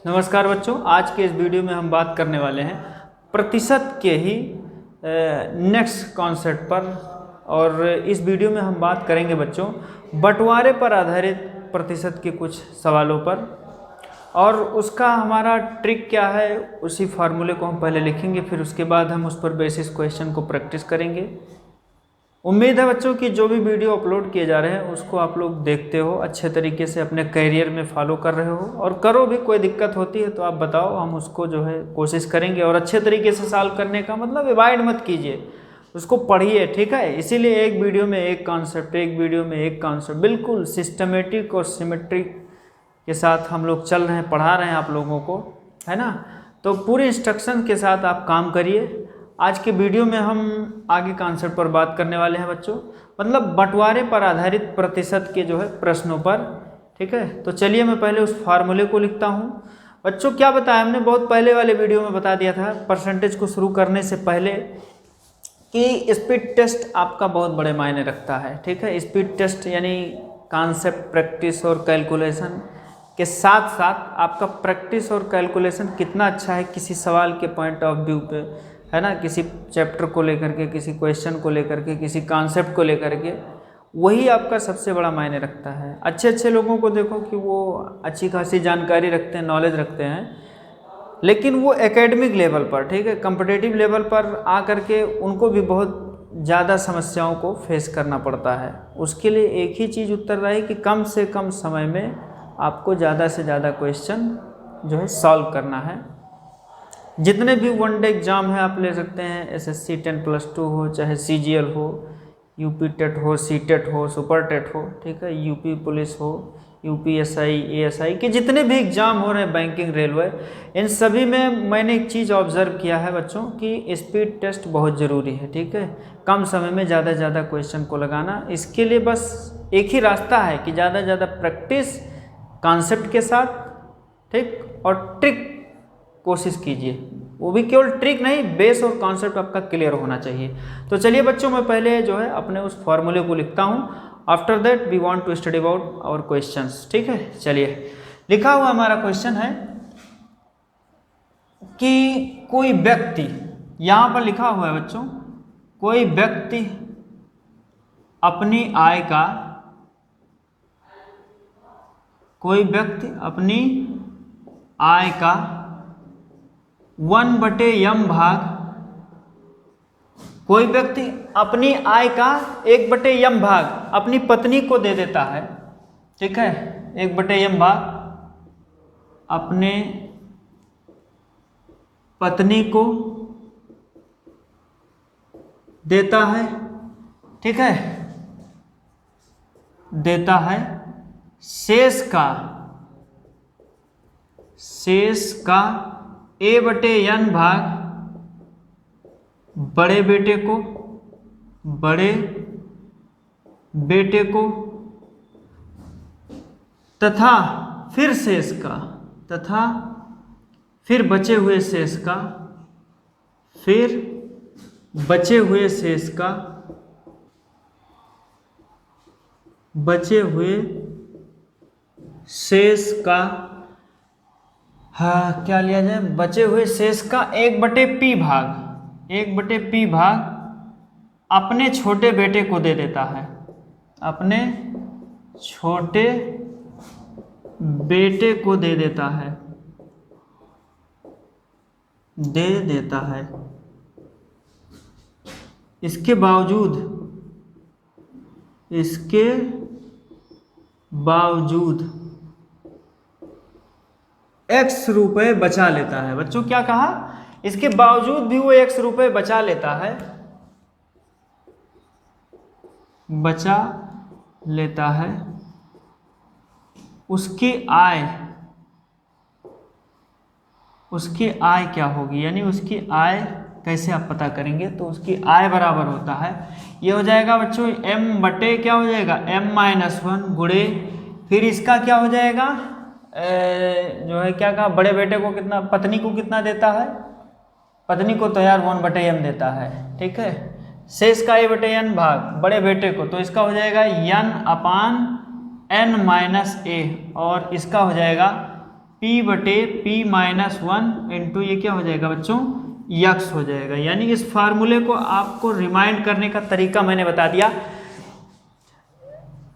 नमस्कार बच्चों, आज के इस वीडियो में हम बात करने वाले हैं प्रतिशत के ही नेक्स्ट कॉन्सेप्ट पर। और इस वीडियो में हम बात करेंगे बच्चों बंटवारे पर आधारित प्रतिशत के कुछ सवालों पर, और उसका हमारा ट्रिक क्या है उसी फार्मूले को हम पहले लिखेंगे, फिर उसके बाद हम उस पर बेसिस क्वेश्चन को प्रैक्टिस करेंगे। उम्मीद है बच्चों कि जो भी वीडियो अपलोड किए जा रहे हैं उसको आप लोग देखते हो, अच्छे तरीके से अपने करियर में फॉलो कर रहे हो, और करो भी। कोई दिक्कत होती है तो आप बताओ, हम उसको जो है कोशिश करेंगे। और अच्छे तरीके से सॉल्व करने का मतलब अवॉइड मत कीजिए, उसको पढ़िए, ठीक है। इसीलिए एक वीडियो में एक कॉन्सेप्ट, एक वीडियो में एक कॉन्सेप्ट, बिल्कुल सिस्टमेटिक और सिमेट्रिक के साथ हम लोग चल रहे हैं, पढ़ा रहे हैं आप लोगों को, है ना। तो पूरे इंस्ट्रक्शन के साथ आप काम करिए। आज के वीडियो में हम आगे कॉन्सेप्ट पर बात करने वाले हैं बच्चों, मतलब बंटवारे पर आधारित प्रतिशत के जो है प्रश्नों पर, ठीक है। तो चलिए मैं पहले उस फार्मूले को लिखता हूँ। बच्चों क्या बताया हमने बहुत पहले वाले वीडियो में, बता दिया था परसेंटेज को शुरू करने से पहले कि स्पीड टेस्ट आपका बहुत बड़े मायने रखता है, ठीक है। स्पीड टेस्ट यानी कॉन्सेप्ट प्रैक्टिस और कैलकुलेशन के साथ साथ आपका प्रैक्टिस और कैलकुलेशन कितना अच्छा है किसी सवाल के पॉइंट ऑफ व्यू पे, है ना, किसी चैप्टर को लेकर के, किसी क्वेश्चन को लेकर के, किसी कॉन्सेप्ट को लेकर के, वही आपका सबसे बड़ा मायने रखता है। अच्छे लोगों को देखो कि वो अच्छी खासी जानकारी रखते हैं, नॉलेज रखते हैं, लेकिन वो एकेडमिक लेवल पर, ठीक है, कॉम्पिटिटिव लेवल पर आ करके उनको भी बहुत ज़्यादा समस्याओं को फेस करना पड़ता है। उसके लिए एक ही चीज़ उत्तर रही कि कम से कम समय में आपको ज़्यादा से ज़्यादा क्वेश्चन जो है सॉल्व करना है। जितने भी वनडे एग्ज़ाम है आप ले सकते हैं, एसएससी 10+2 हो, चाहे सीजीएल हो, यूपी टेट हो, सीटेट हो, सुपर टेट हो, ठीक है, यूपी पुलिस हो, यूपीएसआई, एएसआई के जितने भी एग्ज़ाम हो रहे हैं, बैंकिंग, रेलवे, इन सभी में मैंने एक चीज़ ऑब्ज़र्व किया है बच्चों कि स्पीड टेस्ट बहुत ज़रूरी है, ठीक है। कम समय में ज़्यादा से ज़्यादा क्वेश्चन को लगाना, इसके लिए बस एक ही रास्ता है कि ज़्यादा से ज़्यादा प्रैक्टिस कॉन्सेप्ट के साथ, ठीक, और ट्रिक कोशिश कीजिए। वो भी केवल ट्रिक नहीं, बेस और कॉन्सेप्ट आपका क्लियर होना चाहिए। तो चलिए बच्चों मैं पहले जो है अपने उस फॉर्मूले को लिखता हूँ। After that we want to study about our questions, ठीक है। चलिए, लिखा हुआ हमारा क्वेश्चन है कि कोई व्यक्ति, यहाँ पर लिखा हुआ है बच्चों, कोई व्यक्ति अपनी आय का, कोई व्यक्ति अपनी आय का 1/m भाग, कोई व्यक्ति अपनी आय का 1/m भाग अपनी पत्नी को दे देता है, ठीक है। 1/m भाग अपने पत्नी को देता है, ठीक है, देता है। शेष का a/n भाग बड़े बेटे को तथा फिर बचे हुए शेष का हाँ क्या लिया जाए, बचे हुए शेष का 1/p भाग अपने छोटे बेटे को दे देता है, अपने छोटे बेटे को दे देता है। इसके बावजूद x रुपए बचा लेता है। बच्चों क्या कहा, इसके बावजूद भी वो x रुपए बचा लेता है। उसकी आय क्या होगी, यानी उसकी आय कैसे आप पता करेंगे, तो उसकी आय बराबर होता है, ये हो जाएगा बच्चों m बटे क्या हो जाएगा m-1 गुणे, फिर इसका क्या हो जाएगा, जो है क्या कहा, बड़े बेटे को कितना, पत्नी को कितना देता है, पत्नी को तो यार 1/m देता है, ठीक है। शेष का a/n भाग बड़े बेटे को, तो इसका हो जाएगा n/n - a, और इसका हो जाएगा P बटे P माइनस 1 इंटू ये क्या हो जाएगा बच्चों, यक्स हो जाएगा। यानी इस फार्मूले को आपको रिमाइंड करने का तरीका मैंने बता दिया।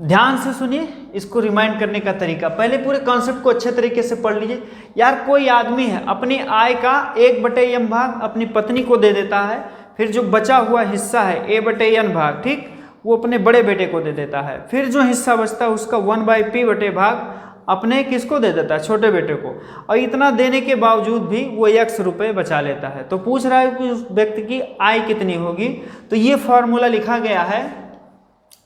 ध्यान से सुनिए इसको रिमाइंड करने का तरीका। पहले पूरे कॉन्सेप्ट को अच्छे तरीके से पढ़ लीजिए। यार कोई आदमी है अपनी आय का 1/m भाग अपनी पत्नी को दे देता है, फिर जो बचा हुआ हिस्सा है A/n भाग, ठीक, वो अपने बड़े बेटे को दे देता है, फिर जो हिस्सा बचता है उसका 1/p बटे भाग अपने किसको दे देता है, छोटे बेटे को। और इतना देने के बावजूद भी वो x रुपये बचा लेता है। तो पूछ रहा है कि उस व्यक्ति की आय कितनी होगी। तो ये फॉर्मूला लिखा गया है,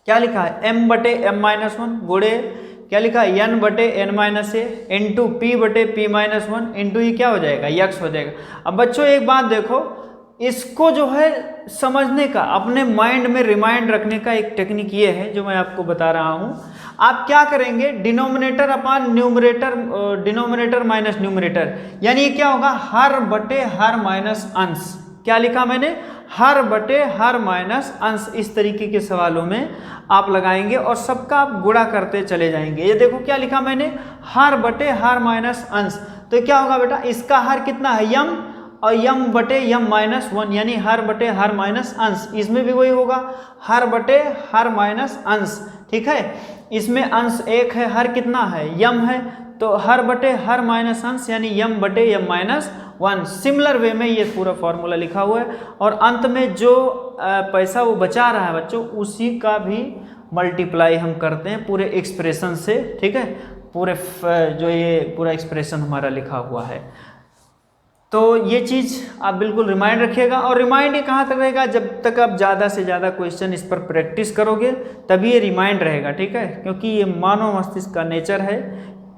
क्या लिखा है, m बटे m माइनस 1 गुणे क्या लिखा है, n बटे n माइनस ए इंटू p बटे p माइनस 1 इंटू ये क्या हो जाएगा, x हो जाएगा। अब बच्चों एक बात देखो, इसको जो है समझने का, अपने माइंड में रिमाइंड रखने का एक टेक्निक ये है जो मैं आपको बता रहा हूँ। आप क्या करेंगे, डिनोमिनेटर अपान न्यूमरेटर, डिनोमिनेटर माइनस न्यूमरेटर, यानी ये क्या होगा, हर बटे हर माइनस अंश। क्या लिखा मैंने, हर बटे हर माइनस अंश। इस तरीके के सवालों में आप लगाएंगे और सबका आप गुणा करते चले जाएंगे। ये देखो क्या लिखा मैंने, हर बटे हर माइनस अंश। तो क्या होगा बेटा, इसका हर कितना है, यम, और यम बटे यम माइनस 1, यानी हर बटे हर माइनस अंश। इसमें भी वही होगा, हर बटे हर माइनस अंश, ठीक है। इसमें अंश 1 है, हर कितना है, यम है, तो हर बटे हर माइनस अंश यानी यम बटे यम माइनस 1। सिमिलर वे में ये पूरा फॉर्मूला लिखा हुआ है और अंत में जो पैसा वो बचा रहा है बच्चों, उसी का भी मल्टीप्लाई हम करते हैं पूरे एक्सप्रेशन से, ठीक है। पूरे जो ये पूरा एक्सप्रेशन हमारा लिखा हुआ है। तो ये चीज़ आप बिल्कुल रिमाइंड रखिएगा। और रिमाइंड ये कहाँ तक रहेगा, जब तक आप ज़्यादा से ज़्यादा क्वेश्चन इस पर प्रैक्टिस करोगे तभी ये रिमाइंड रहेगा, ठीक है। क्योंकि ये मानव मस्तिष्क का नेचर है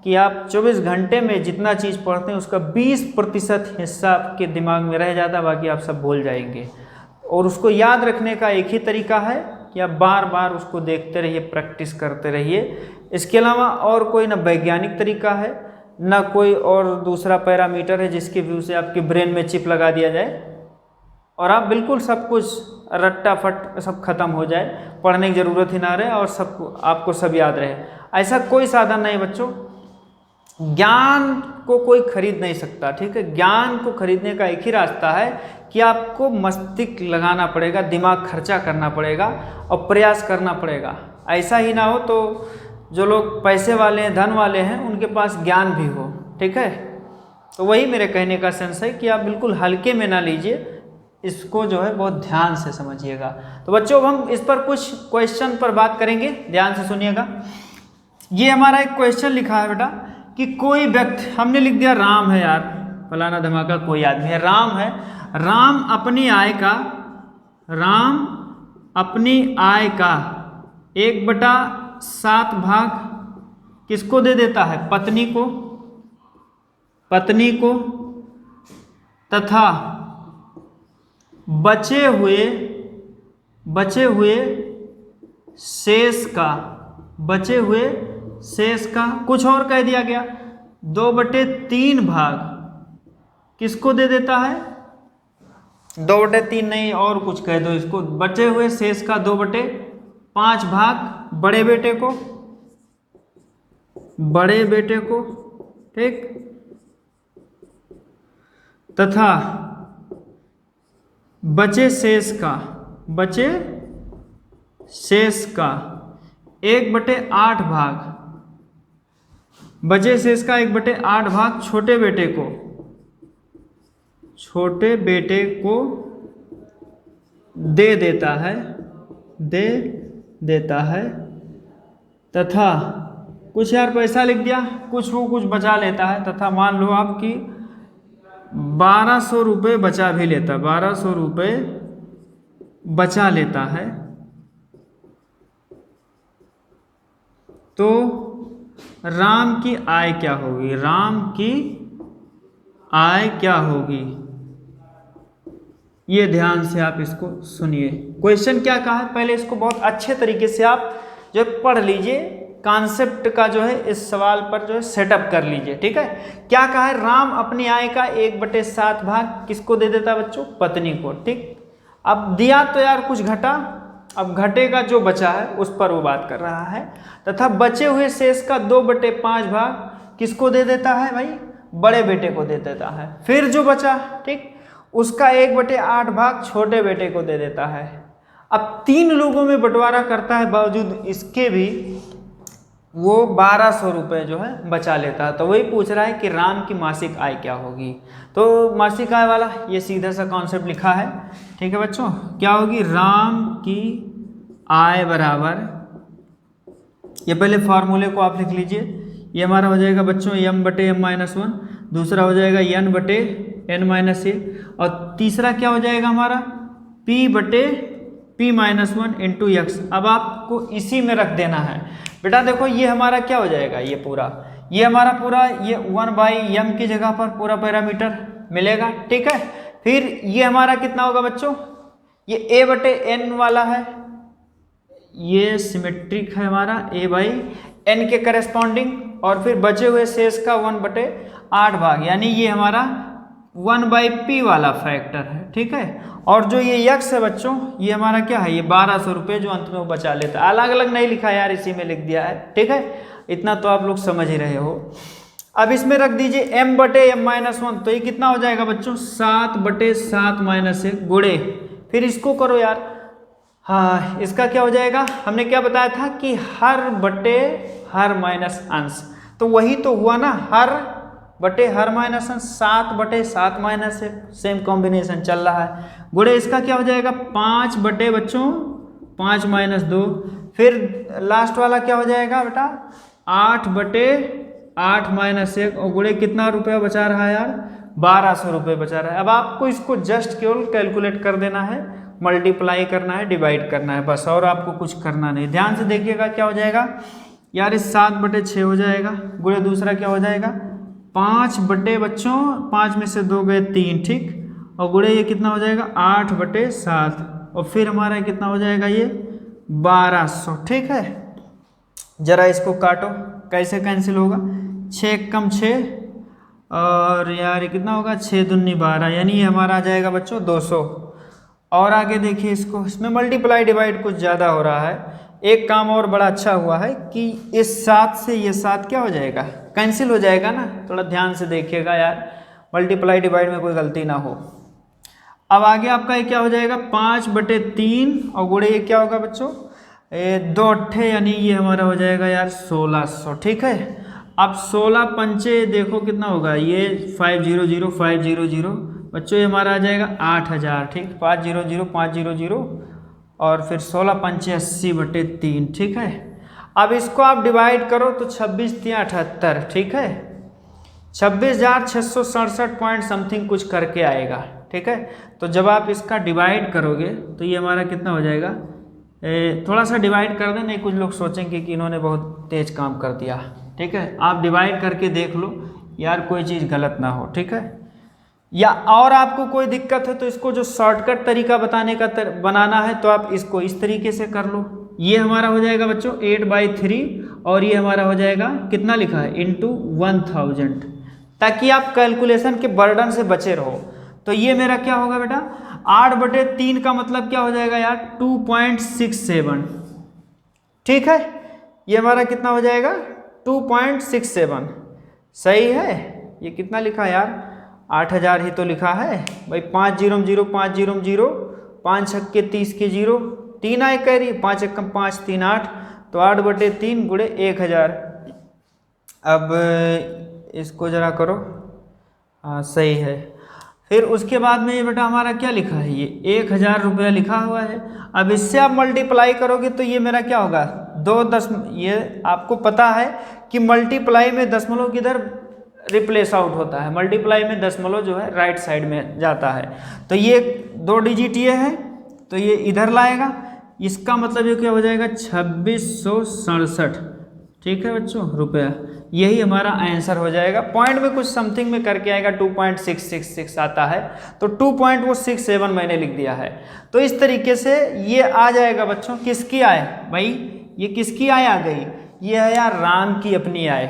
कि आप 24 घंटे में जितना चीज़ पढ़ते हैं उसका 20% हिस्सा आपके दिमाग में रह जाता है, बाकी आप सब भूल जाएंगे। और उसको याद रखने का एक ही तरीका है कि आप बार बार उसको देखते रहिए, प्रैक्टिस करते रहिए। इसके अलावा और कोई ना वैज्ञानिक तरीका है, ना कोई और दूसरा पैरामीटर है जिसके व्यू से आपके ब्रेन में चिप लगा दिया जाए और आप बिल्कुल सब कुछ रट्टा फट सब खत्म हो जाए, पढ़ने की ज़रूरत ही ना रहे और सब आपको सब याद रहे। ऐसा कोई साधन नहीं बच्चों। ज्ञान को कोई खरीद नहीं सकता, ठीक है। ज्ञान को खरीदने का एक ही रास्ता है कि आपको मस्तिष्क लगाना पड़ेगा, दिमाग खर्चा करना पड़ेगा और प्रयास करना पड़ेगा। ऐसा ही ना हो तो जो लोग पैसे वाले हैं, धन वाले हैं, उनके पास ज्ञान भी हो, ठीक है। तो वही मेरे कहने का सेंस है कि आप बिल्कुल हल्के में ना लीजिए, इसको जो है बहुत ध्यान से समझिएगा। तो बच्चों हम इस पर कुछ क्वेश्चन पर बात करेंगे, ध्यान से सुनिएगा। ये हमारा एक क्वेश्चन लिखा है बेटा कि कोई व्यक्ति, हमने लिख दिया राम है यार, फलाना धमाका कोई आदमी है, राम है, राम अपनी आय का 1/7 भाग किसको दे देता है, पत्नी को, तथा बचे हुए शेष का कुछ और कह दिया गया, 2/3 भाग किसको दे देता है, 2/3 नहीं और कुछ कह दो इसको, बचे हुए शेष का 2/5 भाग बड़े बेटे को, ठीक, तथा बचे शेष का 1/8 भाग, बचे शेष का 1/8 भाग छोटे बेटे को दे देता है तथा कुछ यार पैसा लिख दिया, कुछ बचा लेता है, तथा मान लो आपकी 1200 रुपये बचा भी लेता, 1200 रुपये बचा लेता है। तो राम की आय क्या होगी, ये ध्यान से आप इसको सुनिए। क्वेश्चन क्या कहा है, पहले इसको बहुत अच्छे तरीके से आप जो पढ़ लीजिए, कॉन्सेप्ट का जो है इस सवाल पर जो है सेटअप कर लीजिए, ठीक है। क्या कहा है, राम अपनी आय का 1/7 भाग किसको दे देता बच्चों, पत्नी को, ठीक। अब दिया तो यार कुछ घटा, अब घटेगा जो बचा है उस पर वो बात कर रहा है, तथा बचे हुए शेष का 2/5 भाग किसको दे देता है भाई, बड़े बेटे को दे देता है। फिर जो बचा ठीक, उसका 1/8 भाग छोटे बेटे को दे देता है। अब 3 लोगों में बंटवारा करता है, बावजूद इसके भी वो 1200 रुपये जो है बचा लेता है। तो वही पूछ रहा है कि राम की मासिक आय क्या होगी। तो मासिक आय वाला ये सीधा सा कॉन्सेप्ट लिखा है, ठीक है बच्चों। क्या होगी, राम की आय बराबर, ये पहले फार्मूले को आप लिख लीजिए। ये हमारा हो जाएगा बच्चों m/m-1, दूसरा हो जाएगा n/n-a, और तीसरा क्या हो जाएगा हमारा p/p-1 इंटू x। अब आपको इसी में रख देना है बेटा। देखो ये हमारा क्या हो जाएगा, ये पूरा, ये हमारा पूरा, ये 1/m की जगह पर पूरा पैरामीटर मिलेगा, ठीक है। फिर ये हमारा कितना होगा बच्चों, ये a/n वाला है, ये सिमेट्रिक है हमारा a/n के करेस्पॉन्डिंग, और फिर बचे हुए शेष का 1/8 भाग, यानी ये हमारा 1/p वाला फैक्टर है, ठीक है। और जो ये x है बच्चों, ये हमारा क्या है, ये 1200 रुपये जो अंत में वो बचा लेता है। अलग अलग नहीं लिखा यार, इसी में लिख दिया है, ठीक है। इतना तो आप लोग समझ ही रहे हो। अब इसमें रख दीजिए m/m-1, तो ये कितना हो जाएगा बच्चों 7/7-1 गुणे, फिर इसको करो यार। हाँ, इसका क्या हो जाएगा, हमने क्या बताया था कि हर माइनस अंश, तो वही तो हुआ ना, हर माइनस अंश 7/7-1, सेम कॉम्बिनेशन चल रहा है। गुणे इसका क्या हो जाएगा 5/5-2, फिर लास्ट वाला क्या हो जाएगा बेटा 8/8-1, और गुणे कितना रुपया बचा रहा है यार 1200 रुपये बचा रहा है। अब आपको इसको जस्ट केवल कैलकुलेट कर देना है, मल्टीप्लाई करना है, डिवाइड करना है, बस, और आपको कुछ करना नहीं। ध्यान से देखिएगा क्या हो जाएगा यार, इस 7/6 हो जाएगा, गुणे दूसरा क्या हो जाएगा 5 में से 2 गए 3, ठीक, और गुणे ये कितना हो जाएगा 8/7, और फिर हमारा कितना हो जाएगा ये 1200, ठीक है। जरा इसको काटो, कैसे कैंसिल होगा, 6 कम 6, और यार ये कितना होगा 6 दूनी 12, यानी ये हमारा आ जाएगा बच्चों 200। और आगे देखिए इसको, इसमें मल्टीप्लाई डिवाइड कुछ ज़्यादा हो रहा है। एक काम और बड़ा अच्छा हुआ है कि इस 7 से ये 7 क्या हो जाएगा कैंसिल हो जाएगा ना, थोड़ा ध्यान से देखिएगा यार, मल्टीप्लाई डिवाइड में कोई गलती ना हो। अब आगे आपका ये क्या हो जाएगा 5/3, और गुणे ये क्या होगा बच्चों 2 अट्ठे, यानी ये हमारा हो जाएगा यार 1600, ठीक है। अब 16 पंचे देखो कितना होगा, ये 500 बच्चों, ये हमारा आ जाएगा 8000, ठीक, 500 और फिर 16 पंचे 80/3, ठीक है। अब इसको आप डिवाइड करो तो 26×3=78, ठीक है, 26,667 पॉइंट समथिंग कुछ करके आएगा, ठीक है। तो जब आप इसका डिवाइड करोगे तो ये हमारा कितना हो जाएगा, थोड़ा सा डिवाइड कर दें, नहीं कुछ लोग सोचेंगे कि इन्होंने बहुत तेज काम कर दिया, ठीक है। आप डिवाइड करके देख लो यार, कोई चीज़ गलत ना हो, ठीक है। या और आपको कोई दिक्कत है तो इसको जो शॉर्टकट तरीका बनाना है तो आप इसको इस तरीके से कर लो। ये हमारा हो जाएगा बच्चों 8/3, और ये हमारा हो जाएगा कितना लिखा है इंटू 1000, ताकि आप कैलकुलेशन के बर्डन से बचे रहो। तो ये मेरा क्या होगा बेटा 8/3 का मतलब क्या हो जाएगा यार 2.67, ठीक है। ये हमारा कितना हो जाएगा 2.67, सही है। ये कितना लिखा यार 8000 ही तो लिखा है भाई, 5 0 0 5 0 0, 5 छक्के 30 के 0, 3 आए कह रही, 5 एकम 5 3 8, तो 8/3 गुणे 1000। अब इसको जरा करो, हाँ सही है। फिर उसके बाद में ये बेटा हमारा क्या लिखा है, ये 1000 रुपया लिखा हुआ है। अब इससे आप मल्टीप्लाई करोगे तो ये मेरा क्या होगा 2 ये आपको पता है कि मल्टीप्लाई में दशमलव किधर रिप्लेस आउट होता है, मल्टीप्लाई में दशमलव जो है राइट साइड में जाता है। तो ये 2 डिजिट ये है, तो ये इधर लाएगा, इसका मतलब ये क्या हो जाएगा 2667, ठीक है बच्चों रुपया। यही हमारा आंसर हो जाएगा। पॉइंट में कुछ समथिंग में करके आएगा 2.666 आता है, तो 2.67 मैंने लिख दिया है। तो इस तरीके से ये आ जाएगा बच्चों, किसकी आय भाई, ये किसकी आय आ गई, ये है यार राम की अपनी आय,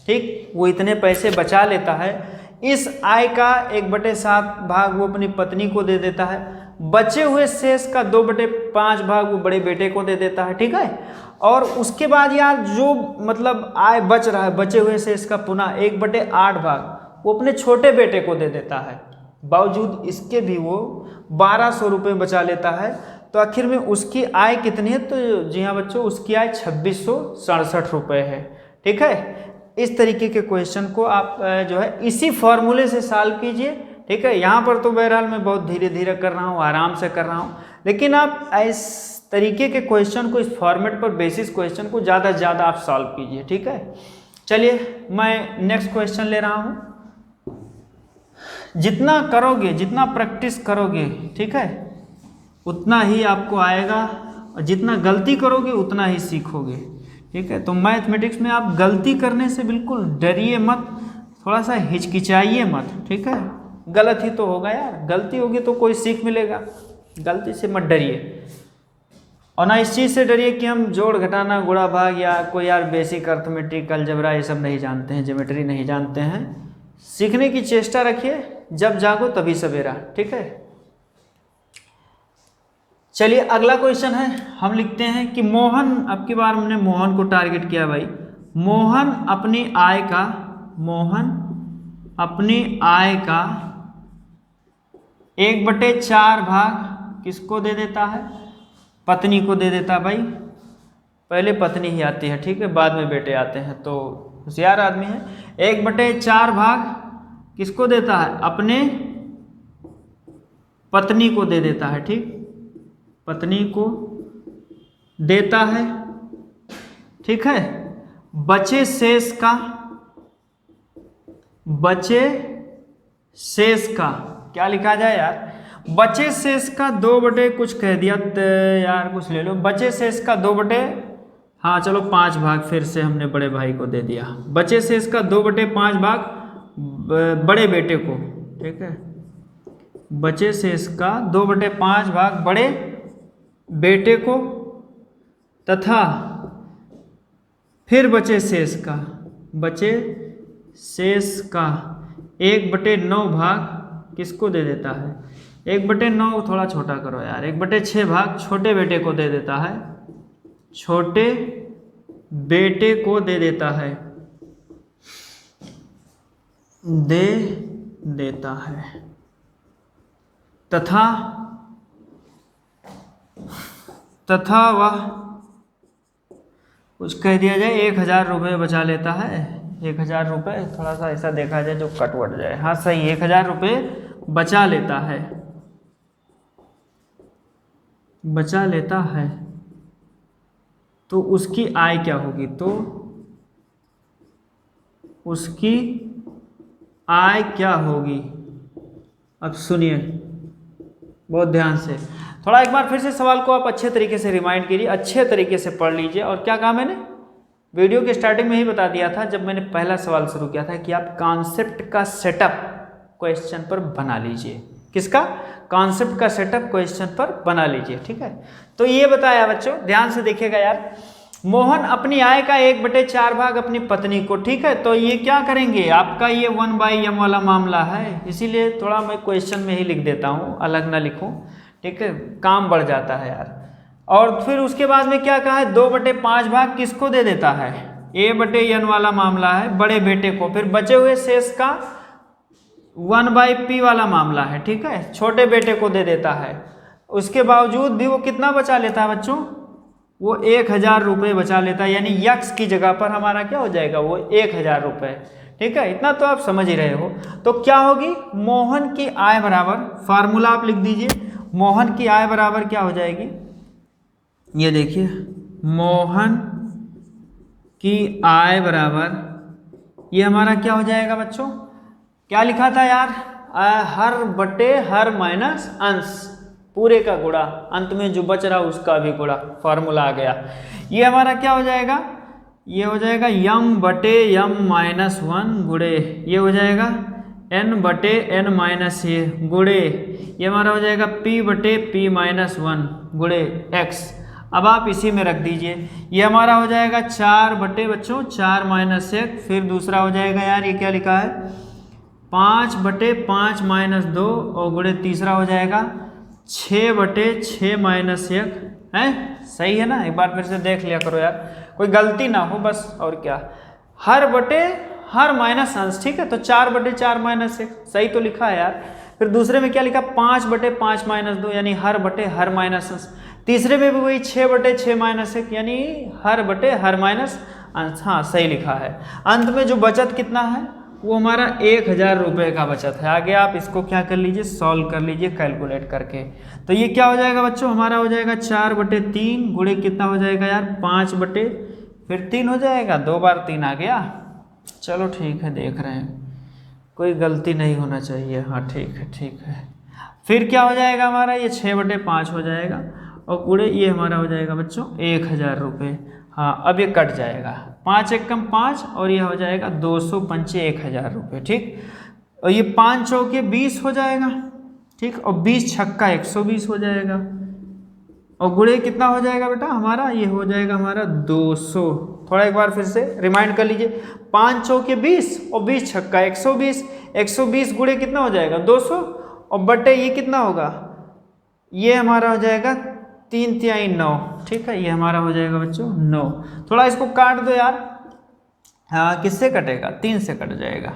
ठीक। वो इतने पैसे बचा लेता है, इस आय का 1/7 भाग वो अपनी पत्नी को दे देता है, बचे हुए शेष का 2/5 भाग वो बड़े बेटे को दे देता है, ठीक है। और उसके बाद यार जो मतलब आय बच रहा है, बचे हुए शेष का पुनः 1/8 भाग वो अपने छोटे बेटे को दे देता है। बावजूद इसके भी वो 1200 रुपये बचा लेता है। तो आखिर में उसकी आय कितनी है? तो जी हाँ बच्चों, उसकी आय 2667 रुपये है, ठीक है। इस तरीके के क्वेश्चन को आप जो है इसी फॉर्मूले से सॉल्व कीजिए, ठीक है। यहाँ पर तो बहरहाल मैं बहुत धीरे धीरे कर रहा हूँ, आराम से कर रहा हूँ, लेकिन आप इस तरीके के क्वेश्चन को, इस फॉर्मेट पर बेसिस क्वेश्चन को ज़्यादा से ज़्यादा आप सॉल्व कीजिए, ठीक है। चलिए मैं नेक्स्ट क्वेश्चन ले रहा हूँ। जितना करोगे, जितना प्रैक्टिस करोगे, ठीक है, उतना ही आपको आएगा, और जितना गलती करोगे उतना ही सीखोगे, ठीक है। तो मैथमेटिक्स में आप गलती करने से बिल्कुल डरिए मत, थोड़ा सा हिचकिचाइए मत, ठीक है। गलत ही तो होगा यार, गलती होगी तो कोई सीख मिलेगा, गलती से मत डरिए। और ना इस चीज़ से डरिए कि हम जोड़ घटाना गुणा भाग या कोई यार बेसिक अर्थमेटिक अलजबरा ये सब नहीं जानते हैं, ज्योमेट्री नहीं जानते हैं। सीखने की चेष्टा रखिए, जब जागो तभी सवेरा, ठीक है। चलिए अगला क्वेश्चन है, हम लिखते हैं कि मोहन, अब की बार हमने मोहन को टारगेट किया भाई। मोहन अपनी आय का 1/4 भाग किसको दे देता है? पत्नी को दे देता है भाई। पहले पत्नी ही आती है, ठीक है, बाद में बेटे आते हैं, तो होशियार आदमी है। 1/4 भाग किसको देता है? अपने पत्नी को दे देता है, ठीक, पत्नी को देता है, ठीक है। बचे शेष का क्या लिखा जाए यार? बचे शेष का 2 कुछ कह दिया तो यार कुछ ले लो। बचे शेष का 2 हाँ चलो 5 भाग फिर से हमने बड़े भाई को दे दिया। बचे शेष का 2/5 भाग बड़े बेटे को, ठीक है। बचे शेष का 2/5 भाग बड़े बेटे को, तथा फिर बचे शेष का 1/9 भाग किसको दे देता है? 1/9 थोड़ा छोटा करो यार, 1/6 भाग छोटे बेटे को दे देता है, छोटे बेटे को दे देता है, दे देता है, तथा वह कुछ कह दिया जाए 1000 रुपये बचा लेता है। 1000 रुपये थोड़ा सा ऐसा देखा जाए जो कटवट जाए, हाँ सही, 1000 रुपये बचा लेता है, बचा लेता है। तो उसकी आय क्या होगी? तो उसकी आय क्या होगी? अब सुनिए बहुत ध्यान से, थोड़ा एक बार फिर से सवाल को आप अच्छे तरीके से रिमाइंड कीजिए, अच्छे तरीके से पढ़ लीजिए। और क्या कहा मैंने? वीडियो के स्टार्टिंग में ही बता दिया था जब मैंने पहला सवाल शुरू किया था कि आप कॉन्सेप्ट का सेटअप क्वेश्चन पर बना लीजिए। किसका? कॉन्सेप्ट का सेटअप क्वेश्चन पर बना लीजिए, ठीक है। तो ये बताया बच्चों, ध्यान से देखिएगा यार। मोहन अपनी आय का 1/4 भाग अपनी पत्नी को, ठीक है। तो ये क्या करेंगे? आपका ये 1/m वाला मामला है, इसीलिए थोड़ा मैं क्वेश्चन में ही लिख देता हूँ, अलग ना लिखूँ, ठीक है, काम बढ़ जाता है यार। और फिर उसके बाद में क्या कहा है? 2/5 भाग किसको दे देता है? a/n वाला मामला है, बड़े बेटे को। फिर बचे हुए शेष का 1/p वाला मामला है, ठीक है, छोटे बेटे को दे देता है। उसके बावजूद भी वो कितना बचा लेता है बच्चों? वो 1000 रुपये बचा लेता है, यानी यक्स की जगह पर हमारा क्या हो जाएगा? वो 1000 रुपये, ठीक है। इतना तो आप समझ ही रहे हो। तो क्या होगी? मोहन की आय बराबर, फार्मूला आप लिख दीजिए, मोहन की आय बराबर क्या हो जाएगी? ये देखिए, मोहन की आय बराबर, ये हमारा क्या हो जाएगा बच्चों? क्या लिखा था यार? हर बटे हर माइनस अंश, पूरे का गुणा, अंत में जो बच रहा उसका भी गुणा, फार्मूला आ गया। ये हमारा क्या हो जाएगा? ये हो जाएगा m/m-1 गुणे, ये हो जाएगा n/n-a गुणे, ये हमारा हो जाएगा p/p-1 गुणे x। अब आप इसी में रख दीजिए, ये हमारा हो जाएगा 4/4 फिर दूसरा हो जाएगा यार, ये क्या लिखा है? 5/5 - 2 और गुणे तीसरा हो जाएगा 6/6 माइनस 1 है, सही है ना। एक बार फिर से देख लिया करो यार, कोई गलती ना हो बस, और क्या। हर बटे हर माइनस अंश, ठीक है। तो 4/4 माइनस 1 सही तो लिखा है यार। फिर दूसरे में क्या लिखा, 5/5 माइनस 2 यानी हर बटे हर माइनस अंश। तीसरे में भी वही 6/6 माइनस 1 यानी हर बटे हर माइनस अंश। हाँ सही लिखा है। अंत में जो बचत कितना है, वो हमारा 1000 रुपये का बचत है। आगे आप इसको क्या कर लीजिए, सॉल्व कर लीजिए कैलकुलेट करके। तो ये क्या हो जाएगा बच्चों, हमारा हो जाएगा 4/3 गुणे कितना हो जाएगा यार, 5/3 हो जाएगा। 2 बार 3 आ गया। चलो ठीक है, देख रहे हैं कोई गलती नहीं होना चाहिए। हाँ ठीक है ठीक है। फिर क्या हो जाएगा हमारा, ये 6/5 हो जाएगा और गुणे ये हमारा हो जाएगा बच्चों 1000 रुपये। हाँ अब ये कट जाएगा, 5 एक कम 5 और ये हो जाएगा 200 पंचे 1000 रुपये, ठीक। और ये 5 चौके 20 हो जाएगा, ठीक। और 20 छक्का 120 हो जाएगा और गुणे कितना हो जाएगा बेटा हमारा, ये हो जाएगा हमारा 200। थोड़ा एक बार फिर से रिमाइंड कर लीजिए, 5 चौके 20 और 20 छक्का 120, 120 गुणे कितना हो जाएगा 200 और बटे ये कितना होगा, ये हमारा हो जाएगा 3 तिहाई 9, ठीक है। ये हमारा हो जाएगा बच्चों 9। थोड़ा इसको काट दो यार, हाँ किससे कटेगा, 3 से कट जाएगा।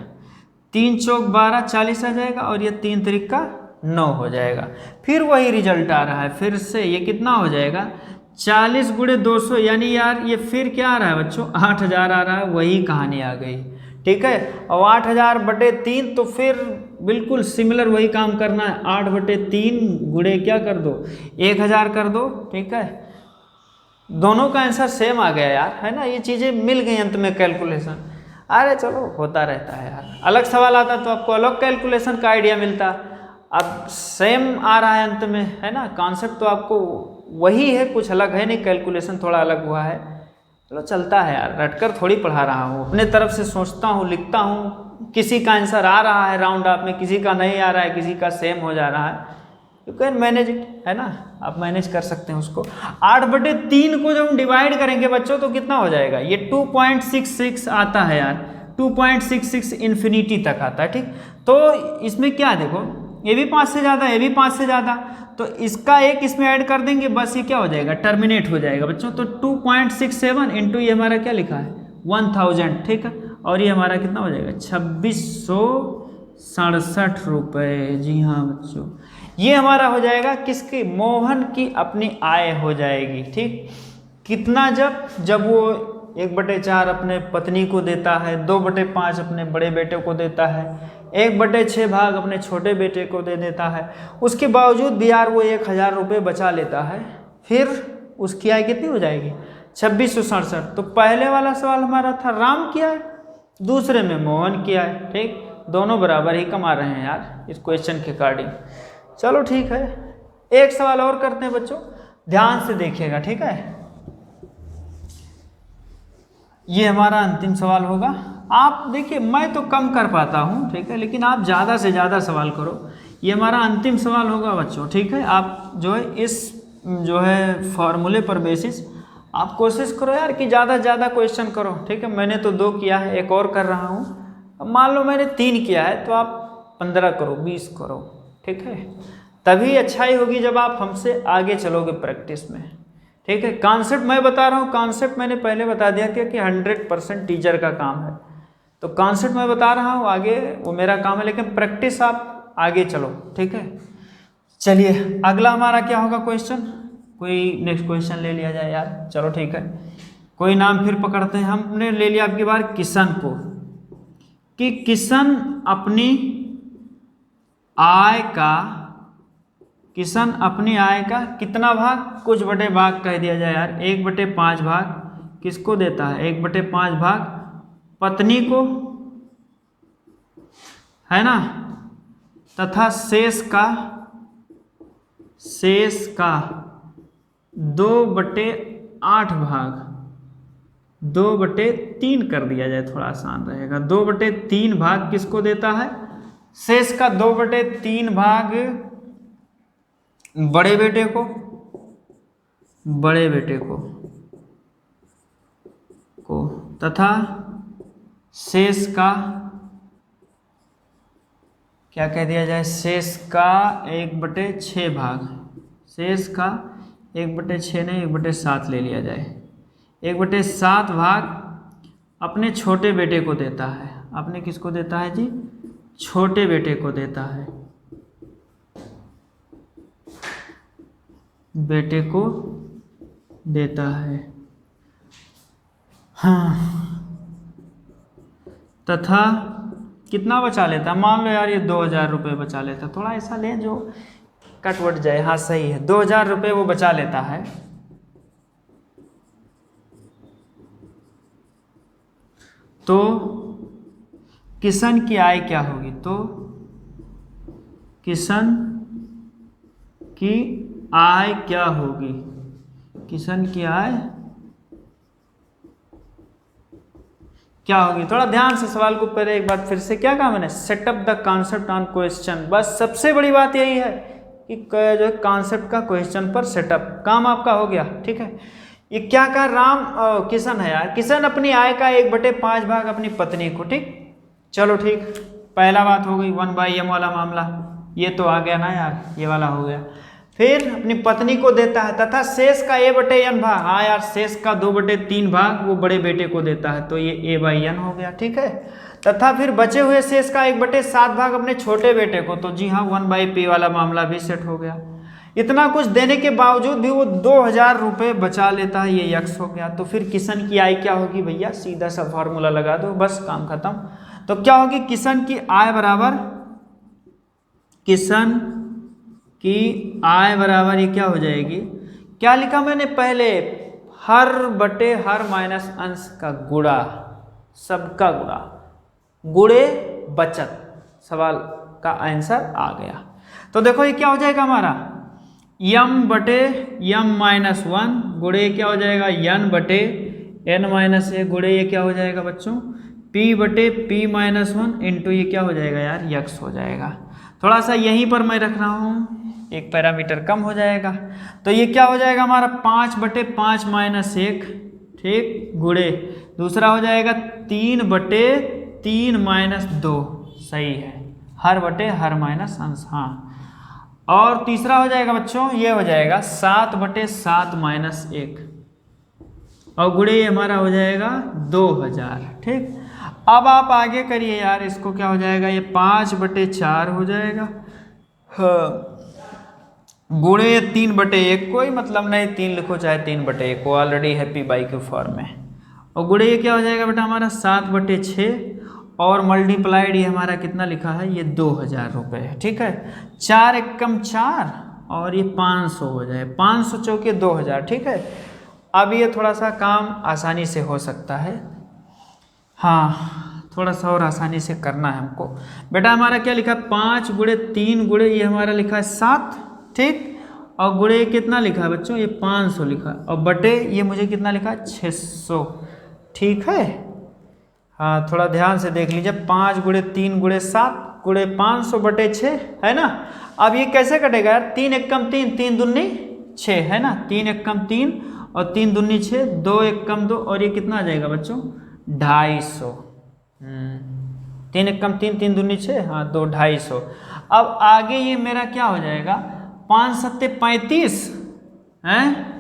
3 चौक 12 40 आ जाएगा और ये 3 तिरिका 9 हो जाएगा। फिर वही रिजल्ट आ रहा है, फिर से ये कितना हो जाएगा 40 गुणे 200 यानी यार ये फिर क्या आ रहा है बच्चों 8000 आ रहा है। वही कहानी आ गई, ठीक है। और 8000/3 तो फिर बिल्कुल सिमिलर वही काम करना है। 8/3 गुणे क्या कर दो 1000 कर दो, ठीक है। दोनों का आंसर सेम आ गया यार, है ना। ये चीज़ें मिल गई अंत में कैलकुलेशन। अरे चलो होता रहता है यार, अलग सवाल आता तो आपको अलग कैलकुलेशन का आइडिया मिलता। अब सेम आ रहा है अंत में, है ना। कॉन्सेप्ट तो आपको वही है, कुछ अलग है नहीं, कैलकुलेशन थोड़ा अलग हुआ है। चलो चलता है यार, रटकर थोड़ी पढ़ा रहा हूँ, अपने तरफ से सोचता हूँ लिखता हूँ। किसी का आंसर आ रहा है राउंड अप में, किसी का नहीं आ रहा है, किसी का सेम हो जा रहा है। यू कैन मैनेज इट, है ना, आप मैनेज कर सकते हैं उसको। 8/3 को जब हम डिवाइड करेंगे बच्चों तो कितना हो जाएगा, ये 2.66 आता है यार, 2.66 इन्फिनिटी तक आता है, ठीक। तो इसमें क्या देखो, ये भी 5 से ज़्यादा, ये भी 5 से ज़्यादा, तो इसका एक इसमें ऐड कर देंगे, बस ये क्या हो जाएगा टर्मिनेट हो जाएगा बच्चों। तो 2.67 इंटू ये हमारा क्या लिखा है 1000, ठीक है। और ये हमारा कितना हो जाएगा 2667 रुपये। जी हाँ बच्चों, ये हमारा हो जाएगा किसकी, मोहन की अपनी आय हो जाएगी, ठीक। कितना, जब वो 1/4 अपने पत्नी को देता है, 2/5 अपने बड़े बेटे को देता है, 1/6 भाग अपने छोटे बेटे को दे देता है, उसके बावजूद भी यार वो 1000 रुपये बचा लेता है। फिर उसकी आय कितनी हो जाएगी 2667। तो पहले वाला सवाल हमारा था राम की आय, दूसरे में मोहन की आय, ठीक। दोनों बराबर ही कमा रहे हैं यार इस क्वेश्चन के अकॉर्डिंग। चलो ठीक है, एक सवाल और करते हैं बच्चों, ध्यान से देखिएगा, ठीक है। ये हमारा अंतिम सवाल होगा। आप देखिए मैं तो कम कर पाता हूँ, ठीक है, लेकिन आप ज़्यादा से ज़्यादा सवाल करो। ये हमारा अंतिम सवाल होगा बच्चों, ठीक है। आप जो है इस जो है फॉर्मूले पर बेसिस आप कोशिश करो यार कि ज़्यादा से ज़्यादा क्वेश्चन करो, ठीक है। मैंने तो 2 किया है, एक और कर रहा हूँ। अब मान लो मैंने 3 किया है तो आप 15 करो, 20 करो, ठीक है। तभी अच्छाई होगी जब आप हमसे आगे चलोगे प्रैक्टिस में, ठीक है। कॉन्सेप्ट मैं बता रहा हूँ, कॉन्सेप्ट मैंने पहले बता दिया कि 100% टीचर का काम है। तो कॉन्सेप्ट मैं बता रहा हूँ, आगे वो मेरा काम है, लेकिन प्रैक्टिस आप आगे चलो, ठीक है। चलिए अगला हमारा क्या होगा क्वेश्चन, कोई नेक्स्ट क्वेश्चन ले लिया जाए यार। चलो ठीक है, कोई नाम फिर पकड़ते हैं। हमने ले लिया आपकी बार किशन को, कि किशन अपनी आय का कितना भाग, कुछ बटे भाग कह दिया जाए यार, 1/5 भाग किसको देता है, 1/5 भाग पत्नी को, है ना, तथा शेष का 2/8 भाग, 2/3 कर दिया जाए, थोड़ा आसान रहेगा। 2/3 भाग किसको देता है, शेष का 2/3 भाग बड़े बेटे को तथा शेष का क्या कह दिया जाए, शेष का 1/6 भाग, शेष का 1/6 नहीं 1/7 ले लिया जाए। 1/7 भाग अपने छोटे बेटे को देता है। अपने किसको देता है जी, छोटे बेटे को देता है, बेटे को देता है। हाँ, तथा कितना बचा लेता, मान लो यार ये 2000 रुपये बचा लेता, थोड़ा ऐसा ले जो कटवट जाए। हाँ सही है, 2000 रुपये वो बचा लेता है। तो किशन की आय क्या होगी, तो किशन की आय क्या होगी, किशन की आय क्या होगी। थोड़ा ध्यान से सवाल को पहले एक बार फिर से क्या कहा मैंने, setup the concept on question. बस सबसे बड़ी बात यही है कि जो है कॉन्सेप्ट का क्वेश्चन पर सेटअप, काम आपका हो गया। ठीक है, ये क्या कहा, किशन है यार, किशन अपनी आय का 1/5 भाग अपनी पत्नी को। ठीक, चलो ठीक, पहला बात हो गई 1/m वाला मामला, ये तो आ गया ना यार, ये वाला हो गया। फिर अपनी पत्नी को देता है तथा शेष का a/n भाग, हाँ यार शेष का 2/3 भाग वो बड़े बेटे को देता है, तो ये a/n हो गया। ठीक है, तथा फिर बचे हुए शेष का 1/7 भाग अपने छोटे बेटे को, तो जी हाँ 1/p वाला मामला भी सेट हो गया। इतना कुछ देने के बावजूद भी वो 2000 रुपये बचा लेता है, ये यक्स हो गया। तो फिर किशन की आय क्या होगी भैया, सीधा सा फॉर्मूला लगा दो, बस काम खत्म। तो क्या होगी, किशन की आय बराबर, किशन की आय बराबर ये क्या हो जाएगी, क्या लिखा मैंने पहले, हर बटे हर माइनस अंश का गुणा, सबका गुणा, गुणे बचत। सवाल का आंसर आ गया। तो देखो ये क्या हो जाएगा हमारा, m/m-1 गुणे क्या हो जाएगा, n/n-a गुणे ये क्या हो जाएगा बच्चों, p/p-1 इंटू ये क्या हो जाएगा यार, यक्स हो जाएगा। थोड़ा सा यहीं पर मैं रख रहा हूँ, एक पैरामीटर कम हो जाएगा। तो ये क्या हो जाएगा हमारा 5/5-1, ठीक, गुणे दूसरा हो जाएगा 3/3-2, सही है, हर बटे हर माइनस अंश। हाँ, और तीसरा हो जाएगा बच्चों, ये हो जाएगा 7/7-1, और गुणे ये हमारा हो जाएगा 2000। ठीक, अब आप आगे करिए यार, इसको क्या हो जाएगा, ये 5/4 हो जाएगा, हाँ, गुणे 3/1, कोई मतलब नहीं 3 लिखो चाहे 3/1, वो ऑलरेडी हैप्पी बाई के फॉर्म में। और गुणे ये क्या हो जाएगा बेटा हमारा 7/6, और मल्टीप्लाइड ये हमारा कितना लिखा है, ये 2000 रुपये है। ठीक है, 4 एकम 4 और ये 500 हो जाए, 500 चौके 2000। ठीक है, अब ये थोड़ा सा काम आसानी से हो सकता है, हाँ थोड़ा सा और आसानी से करना है हमको। बेटा हमारा क्या लिखा है, 5 गुणे 3 गुणे ये हमारा लिखा है 7, ठीक, और गुणे कितना लिखा है बच्चों, ये 500 लिखा है, और बटे ये मुझे कितना लिखा है 600। ठीक है, हाँ थोड़ा ध्यान से देख लीजिए, 5 गुणे 3 गुणे 7 गुणे 500/6 है ना। अब ये कैसे कटेगा यार, 3 एकम 3, 3 दूनी 6 है ना, 3 एकम 3 और 3 दूनी 6, 2 एकम 2, और ये कितना आ जाएगा बच्चों 250। 3 एकम 3, 3 दूनी 6, हाँ 2, 250। अब आगे ये मेरा क्या हो जाएगा, 5 सत्ते 35 हैं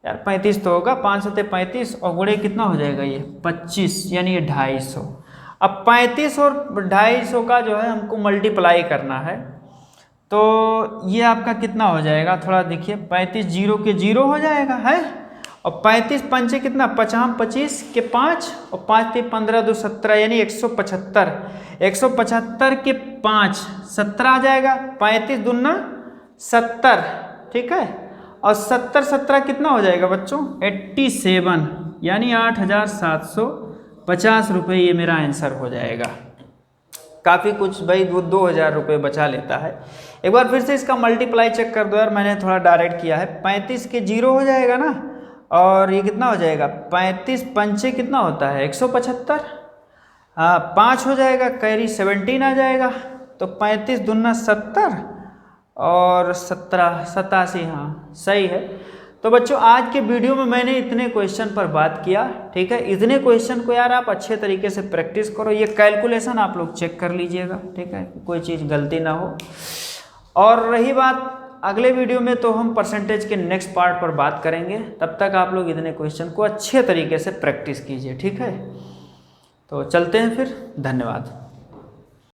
यार, 35 तो होगा, 5 सत्ते 35 और गुणे कितना हो जाएगा ये 25, यानी ये 250। अब 35 और 250 का जो है हमको मल्टीप्लाई करना है, तो ये आपका कितना हो जाएगा, थोड़ा देखिए, 35 जीरो के जीरो हो जाएगा है, और 35 पंचे कितना, 5 25 के 5 और 5 ते 15 2 17, यानी 175। 175 के 5 17 आ जाएगा, 35 दूना 70, ठीक है, और 70 17 कितना हो जाएगा बच्चों 87, यानी 8750 रुपये ये मेरा आंसर हो जाएगा। काफ़ी कुछ भाई, वो 2000 रुपये बचा लेता है। एक बार फिर से इसका मल्टीप्लाई चेक कर दो यार, मैंने थोड़ा डायरेक्ट किया है। 35 के जीरो हो जाएगा ना, और ये कितना हो जाएगा, 35 पंचे कितना होता है 175, हाँ 5 हो जाएगा, कैरी 17 आ जाएगा, तो 35 दूना 70 और 17 87, हाँ सही है। तो बच्चों आज के वीडियो में मैंने इतने क्वेश्चन पर बात किया, ठीक है। इतने क्वेश्चन को यार आप अच्छे तरीके से प्रैक्टिस करो, ये कैलकुलेशन आप लोग चेक कर लीजिएगा, ठीक है, कोई चीज़ गलती ना हो। और रही बात अगले वीडियो में, तो हम परसेंटेज के नेक्स्ट पार्ट पर बात करेंगे। तब तक आप लोग इतने क्वेश्चन को अच्छे तरीके से प्रैक्टिस कीजिए, ठीक है। तो चलते हैं फिर, धन्यवाद।